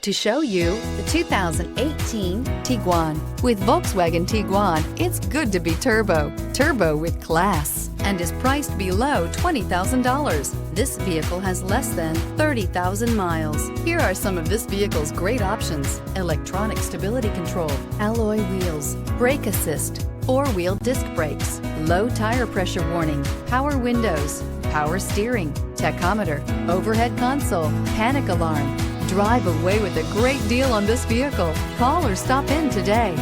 to show you the 2018 Tiguan. With Volkswagen Tiguan, it's good to be turbo. Turbo with class, and is priced below $20,000. This vehicle has less than 30,000 miles. Here are some of this vehicle's great options: electronic stability control, alloy wheels, brake assist, four-wheel disc brakes, low tire pressure warning, power windows, power steering, tachometer, overhead console, panic alarm. Drive away with a great deal on this vehicle. Call or stop in today.